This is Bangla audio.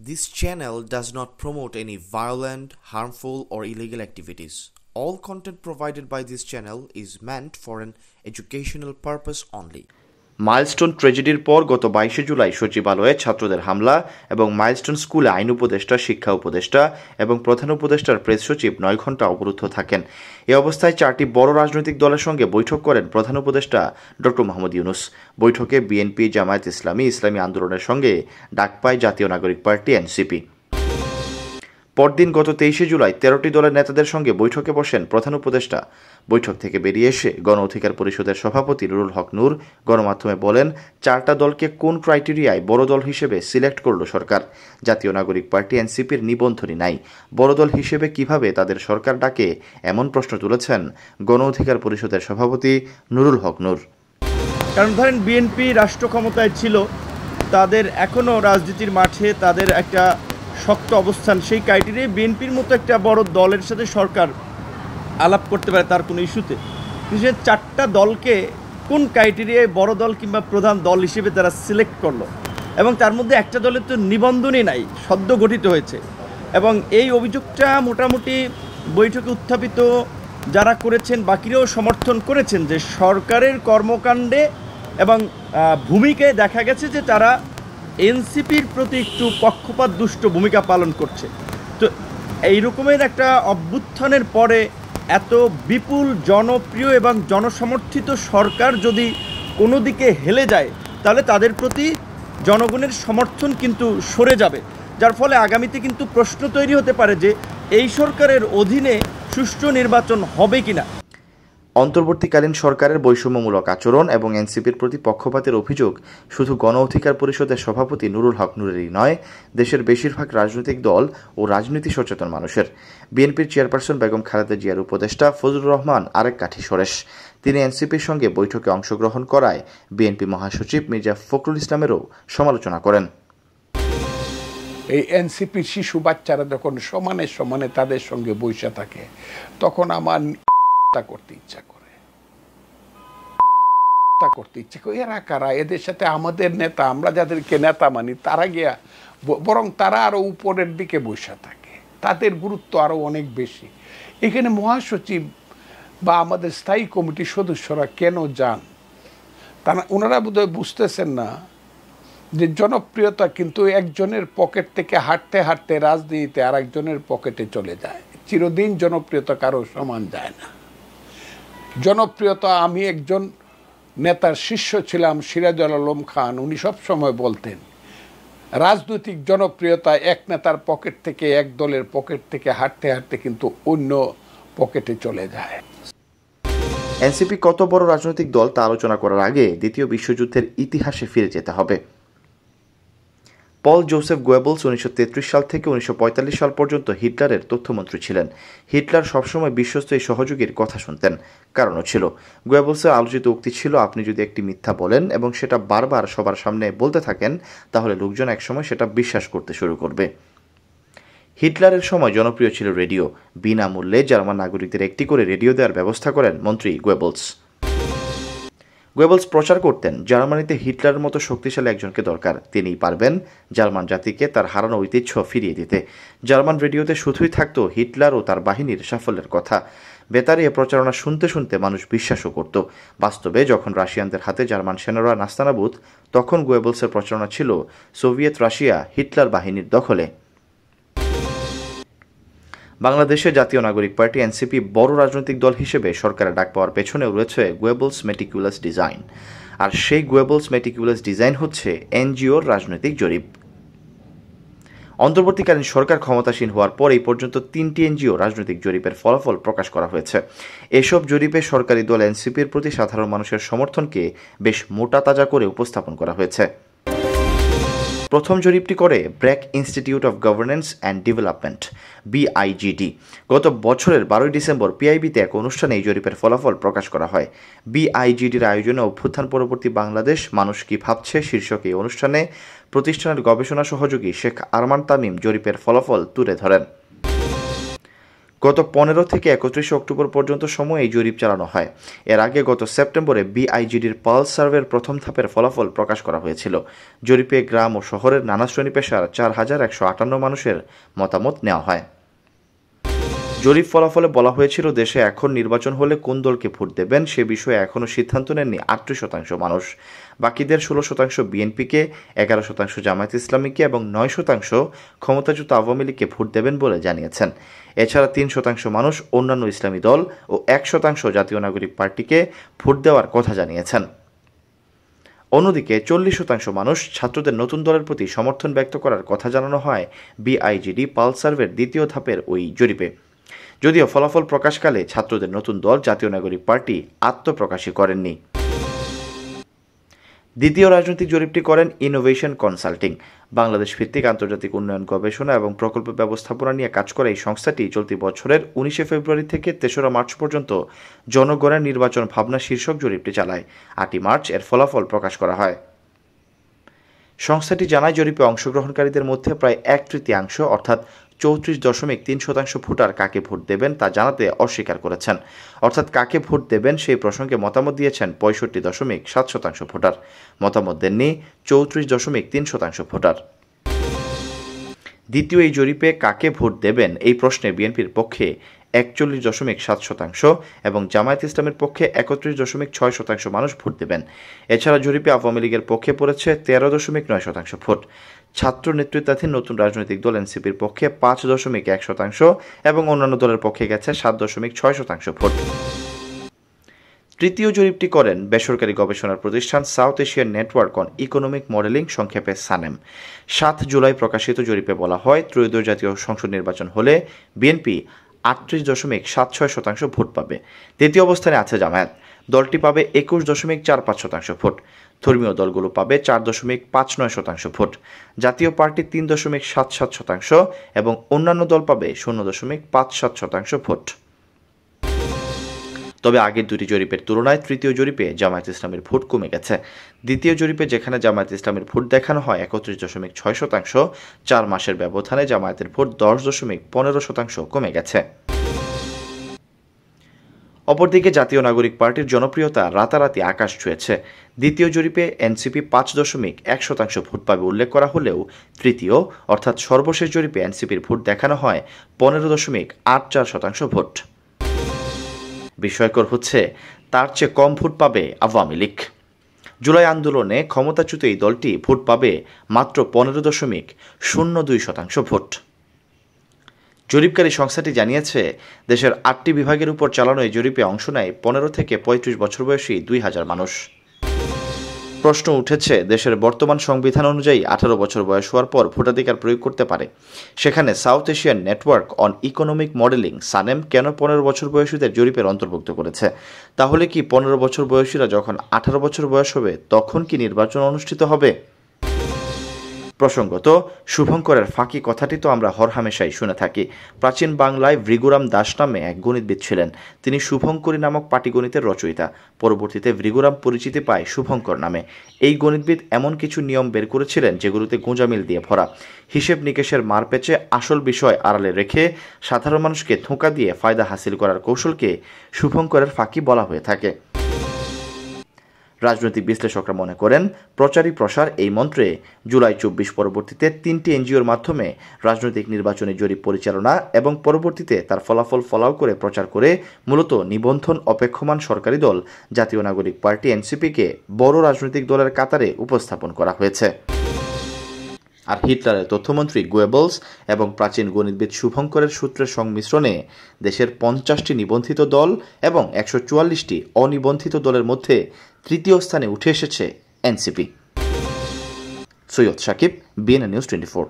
This channel does not promote any violent, harmful, or illegal activities. All content provided by this channel is meant for an educational purpose only. Milestone ট্র্যাজেডির পর গত 22 জুলাই সচিবালয়ে ছাত্রদের হামলা এবং মাইলস্টোন স্কুলে আইন উপদেষ্টা, শিক্ষা উপদেষ্টা এবং প্রধান উপদেষ্টার প্রেস সচিব 9 ঘণ্টা অবরুদ্ধ থাকেন। এই অবস্থায় 4টি বড় রাজনৈতিক দলের সঙ্গে বৈঠক করেন প্রধান উপদেষ্টা ডক্টর মোহাম্মদ ইউনূস। বৈঠকে বিএনপি, জামায়াত ইসলামী, ইসলামী আন্দোলনের সঙ্গে ডাক পায় জাতীয় নাগরিক পার্টি এনসিপি। পরদিন গত 23 জুলাই 13টি দলের নেতাদের সঙ্গে বৈঠকে বসেন প্রধান উপদেষ্টা। বৈঠক থেকে বেরিয়ে এসে গণ অধিকার পরিষদের সভাপতি নুরুল হক নূর গণমাধ্যমে বলেন, 4টা দলকে কোন ক্রাইটেরিয়ায় বড় দল হিসেবে সিলেক্ট করল সরকার? জাতীয় নাগরিক পার্টি এনসিপির নিবন্ধনই নাই। বড় দল হিসেবে কিভাবে তাদের সরকার ডাকে, এমন প্রশ্ন তুলেছেন গণ অধিকার পরিষদের সভাপতি নুরুল হক নূর। কারণ ধরেন বিএনপি রাষ্ট্র ক্ষমতায় ছিল, তাদের এখনও রাজনীতির মাঠে তাদের একটা শক্ত অবস্থান, সেই ক্রাইটেরিয়ায় বিএনপির মতো একটা বড় দলের সাথে সরকার আলাপ করতে পারে তার কোনো ইস্যুতে। কিন্তু 4টা দলকে কোন ক্রাইটেরিয়ায় বড় দল কিংবা প্রধান দল হিসেবে তারা সিলেক্ট করলো, এবং তার মধ্যে একটা দলের তো নিবন্ধনই নাই, সদ্য গঠিত হয়েছে। এবং এই অভিযোগটা মোটামুটি বৈঠকে উত্থাপিত যারা করেছেন বাকিরাও সমর্থন করেছেন যে সরকারের কর্মকাণ্ডে এবং ভূমিকায় দেখা গেছে যে তারা এনসিপির প্রতি একটু পক্ষপাত দুষ্ট ভূমিকা পালন করছে। তো এই রকমের একটা অভ্যুত্থানের পরে এত বিপুল জনপ্রিয় এবং জনসমর্থিত সরকার যদি কোনো দিকে হেলে যায়, তাহলে তাদের প্রতি জনগণের সমর্থন কিন্তু সরে যাবে, যার ফলে আগামীতে কিন্তু প্রশ্ন তৈরি হতে পারে যে এই সরকারের অধীনে সুষ্ঠু নির্বাচন হবে কিনা। অন্তর্বর্তীকালীন সরকারের বৈষম্যমূলক আচরণ এবং এনসিপির প্রতি পক্ষপাতের অভিযোগ শুধু গণ অধিকার পরিষদের সভাপতি নুরুল হক নূরেরই নয়, দেশের বেশিরভাগ রাজনৈতিক দল ও রাজনীতি সচেতন মানুষের। বিএনপির চেয়ারপারসন বেগম খালেদা জিয়ার উপদেষ্টা ফজলুর রহমান আরেক কাঠি সরেশ। তিনি এনসিপির সঙ্গে বৈঠকে অংশগ্রহণ করায় বিএনপি মহাসচিব মির্জা ফখরুল ইসলামেরও সমালোচনা করেন। এই এনসিপির শিশু বাচ্চারা যখন সমানে সমানে তাদের সঙ্গে বসে থাকে, তখন আমার করতে ইচ্ছা করে। এরা কারা? এদের সাথে আমাদের নেতা, আমরা যাদেরকে নেতা মানি, তারা গিয়া বরং তারা আরো উপরের দিকে বসে থাকে, তাদের গুরুত্ব আরো অনেক বেশি। এখানে মহাসচিব বা আমাদের স্থায়ী কমিটির সদস্যরা কেন যান? তারা ওনারা বোধহয় বুঝতেছেন না যে জনপ্রিয়তা কিন্তু একজনের পকেট থেকে হাঁটতে হাঁটতে রাজনীতিতে আর একজনের পকেটে চলে যায়। চিরদিন জনপ্রিয়তা কারো সমান যায় না। জনপ্রিয়তা, আমি একজন নেতার শিষ্য ছিলাম, সিরাজুল আলম খান, উনি সবসময় বলতেন রাজনৈতিক জনপ্রিয়তা এক নেতার পকেট থেকে, এক দলের পকেট থেকে হাঁটতে হাঁটতে কিন্তু অন্য পকেটে চলে যায়। এনসিপি কত বড় রাজনৈতিক দল তা আলোচনা করার আগে দ্বিতীয় বিশ্বযুদ্ধের ইতিহাসে ফিরে যেতে হবে। পল জোসেফ গোয়েবলস 1933 সাল থেকে 1945 সাল পর্যন্ত হিটলারের তথ্যমন্ত্রী ছিলেন। হিটলার সবসময় বিশ্বস্ত এই সহযোগীর কথা শুনতেন, কারণও ছিল। গোয়েবলসের আলোচিত উক্তি ছিল, আপনি যদি একটি মিথ্যা বলেন এবং সেটা বারবার সবার সামনে বলতে থাকেন, তাহলে লোকজন একসময় সেটা বিশ্বাস করতে শুরু করবে। হিটলারের সময় জনপ্রিয় ছিল রেডিও। বিনামূল্যে জার্মান নাগরিকদের একটি করে রেডিও দেওয়ার ব্যবস্থা করেন মন্ত্রী গোয়েবলস। গোয়েবলস প্রচার করতেন, জার্মানিতে হিটলারের মতো শক্তিশালী একজনকে দরকার, তিনিই পারবেন জার্মান জাতিকে তার হারানো ঐতিহ্য ফিরিয়ে দিতে। জার্মান রেডিওতে শুধুই থাকতো হিটলার ও তার বাহিনীর সাফল্যের কথা। বেতারে এ প্রচারণা শুনতে শুনতে মানুষ বিশ্বাসও করত। বাস্তবে যখন রাশিয়ানদের হাতে জার্মান সেনারা নাস্তানাবুদ, তখন গোয়েবলসের প্রচারণা ছিল সোভিয়েত রাশিয়া হিটলার বাহিনীর দখলে। বাংলাদেশে জাতীয় নাগরিক পার্টি এনসিপি বড় রাজনৈতিক দল হিসেবে সরকারের ডাক পাওয়ার পেছনেও রয়েছে গোয়েবলস মেটিকুলাস ডিজাইন। আর সেই গোয়েবলস মেটিকুলাস ডিজাইন হচ্ছে এনজিওর রাজনৈতিক জরিপ। অন্তর্বর্তীকালীন সরকার ক্ষমতাসীন হওয়ার পর এই পর্যন্ত 3টি এনজিও রাজনৈতিক জরিপের ফলাফল প্রকাশ করা হয়েছে। এসব জরিপে সরকারি দল এনসিপির প্রতি সাধারণ মানুষের সমর্থনকে বেশ মোটা তাজা করে উপস্থাপন করা হয়েছে। প্রথম জরিপটি করে BRAC institute of governance and development, BIGD. গত বছরের 12 ডিসেম্বর পিআইবিতে এক অনুষ্ঠানে এই জরিপের ফলাফল প্রকাশ করা হয়। বিআইজিডির আয়োজনে অভ্যুত্থান পরবর্তী বাংলাদেশ মানুষ কি ভাবছে শীর্ষক এই অনুষ্ঠানে প্রতিষ্ঠানের গবেষণা সহযোগী শেখ আরমান তামিম জরিপের ফলাফল তুলে ধরেন। গত 15 থেকে 31 অক্টোবর পর্যন্ত সময় এই জরিপ চালানো হয়। এর আগে গত সেপ্টেম্বরে বিআইজিডির পালস সার্ভের প্রথম ধাপের ফলাফল প্রকাশ করা হয়েছিল। জরিপে গ্রাম ও শহরের নানা শ্রেণী পেশার 4158 মানুষের মতামত নেওয়া হয়। জরিপ ফলাফলে বলা হয়েছিল, দেশে এখন নির্বাচন হলে কোন দলকে ভোট দেবেন সে বিষয়ে এখনও সিদ্ধান্ত নেননি 38% মানুষ। বাকিদের 16% বিএনপিকে, 11% জামায়াত ইসলামীকে এবং 9% ক্ষমতাচ্যুত আওয়ামী লীগকে ভোট দেবেন বলে জানিয়েছেন। এছাড়া 3% মানুষ অন্যান্য ইসলামী দল ও 1% জাতীয় নাগরিক পার্টিকে ভোট দেওয়ার কথা জানিয়েছেন। অন্যদিকে 40% মানুষ ছাত্রদের নতুন দলের প্রতি সমর্থন ব্যক্ত করার কথা জানানো হয় বিআইজিডি পালস সার্ভের দ্বিতীয় ধাপের ওই জরিপে। যদিও ফলাফল প্রকাশকালে ছাত্রদের নতুন দল জাতীয় নাগরিক পার্টি আত্মপ্রকাশই করেননি। দ্বিতীয় রাজনৈতিক জরিপটি করেন ইনোভেশন কনসাল্টিং। বাংলাদেশ ভিত্তিক আন্তর্জাতিক উন্নয়ন গবেষণা এবং প্রকল্প ব্যবস্থাপনা নিয়ে কাজ করে এই সংস্থাটি চলতি বছরের 19 ফেব্রুয়ারি থেকে 3রা মার্চ পর্যন্ত জনগণের নির্বাচন ভাবনা শীর্ষক জরিপটি চালায়। 8 মার্চ এর ফলাফল প্রকাশ করা হয়। সংস্থাটি জানায়, জরিপে অংশগ্রহণকারীদের মধ্যে প্রায় 1/3 অর্থাৎ 34.3% ভোটার কাকে ভোট দেবেন তা জানাতে অস্বীকার করেছেন। অর্থাৎ কাকে ভোট দেবেন সেই প্রসঙ্গে মতামত দিয়েছেন 65.7% ভোটার। মতামত দেননি 34.3% ভোটার। দ্বিতীয় এই জরিপে কাকে ভোট দেবেন এই প্রশ্নে বিএনপির পক্ষে 41.7% এবং জামায়াত ইসলামের পক্ষে 31.6% মানুষ ভোট দেবেন। এছাড়া জরিপে আওয়ামী লীগের পক্ষে পড়েছে 13.9% ভোট। ছাত্র নেতৃত্বাধীন নতুন রাজনৈতিক দল এনসিপির পক্ষে 5.1% এবং অন্যান্য দলের পক্ষে গেছে 7.6% ভোট। তৃতীয় জরিপটি করেন বেসরকারি গবেষণার প্রতিষ্ঠান south Asian network on economic modelling, সংক্ষেপে সানেম। 7 জুলাই প্রকাশিত জরিপে বলা হয়, ত্রয়োদশ জাতীয় সংসদ নির্বাচন হলে বিএনপি 38.76% ভোট পাবে। দ্বিতীয় অবস্থানে আছে জামায়াত। দলটি পাবে 21.45% ভোট। ধর্মীয় দলগুলো পাবে 4.59% ভোট। জাতীয় পার্টি 3.77% এবং অন্যান্য দল পাবে 0.57% ভোট। তবে আগের দুটি জরিপের তুলনায় তৃতীয় জরিপে জামায়াত ইসলামের ভোট কমে গেছে। দ্বিতীয় জরিপে যেখানে জামায়াত ইসলামের ভোট দেখানো হয় 31.6%, 4 মাসের ব্যবধানে জামায়াতের ভোট 10.15% কমে গেছে। অপরদিকে জাতীয় নাগরিক পার্টির জনপ্রিয়তা রাতারাতি আকাশ ছুঁয়েছে। দ্বিতীয় জরিপে এনসিপি 5.1% ভোট পাবে উল্লেখ করা হলেও তৃতীয় অর্থাৎ সর্বশেষ জরিপে এনসিপির ভোট দেখানো হয় 15.84% ভোট। বিস্ময়কর হচ্ছে, তার চেয়ে কম ভোট পাবে আওয়ামী লীগ। জুলাই আন্দোলনে ক্ষমতাচ্যুত এই দলটি ভোট পাবে মাত্র 15.02% ভোট। জরিপকারী সংস্থাটি জানিয়েছে, দেশের 8টি বিভাগের উপর চালানো এই জরিপে অংশ নেয় 15 থেকে 35 বছর বয়সী 2000 মানুষ। প্রশ্ন উঠেছে, দেশের বর্তমান সংবিধান অনুযায়ী 18 বছর বয়স হওয়ার পর ভোটাধিকার প্রয়োগ করতে পারে। সেখানে south Asian network on economic modelling SANEM কেন 15 বছর বয়সীদের জরিপের অন্তর্ভুক্ত করেছে? তাহলে কি 15 বছর বয়সীরা যখন 18 বছর বয়স হবে তখন কি নির্বাচন অনুষ্ঠিত হবে? প্রসঙ্গত, শুভঙ্করের ফাঁকি কথাটি তো আমরা হরহামেশাই শুনে থাকি। প্রাচীন বাংলায় ভৃগুরাম দাস নামে এক গণিতবিদ ছিলেন। তিনি শুভঙ্করী নামক পাটিগণিতের রচয়িতা। পরবর্তীতে ভৃগুরাম পরিচিতি পায় শুভঙ্কর নামে। এই গণিতবিদ এমন কিছু নিয়ম বের করেছিলেন যেগুলোতে গোঁজামিল দিয়ে ভরা। হিসেব নিকেশের মারপেচে আসল বিষয় আড়ালে রেখে সাধারণ মানুষকে ধোঁকা দিয়ে ফায়দা হাসিল করার কৌশলকে শুভঙ্করের ফাঁকি বলা হয়ে থাকে। রাজনৈতিক বিশ্লেষকরা মনে করেন, প্রচারই প্রসার এই মন্ত্রে জুলাই 24 পরবর্তীতে 3টি এনজিওর মাধ্যমে রাজনৈতিক নির্বাচনী জরিপ পরিচালনা এবং পরবর্তীতে তার ফলাফল ফলাও করে প্রচার করে মূলত নিবন্ধন অপেক্ষমান সরকারি দল জাতীয় নাগরিক পার্টি এনসিপিকে বড় রাজনৈতিক দলের কাতারে উপস্থাপন করা হয়েছে। আর হিটলারের তথ্যমন্ত্রী গোয়েবলস এবং প্রাচীন গণিতবিদ শুভঙ্করের সূত্রের সংমিশ্রণে দেশের 50টি নিবন্ধিত দল এবং 144টি অনিবন্ধিত দলের মধ্যে তৃতীয় স্থানে উঠে এসেছে NCP. Syed Sakib, BNN news 24।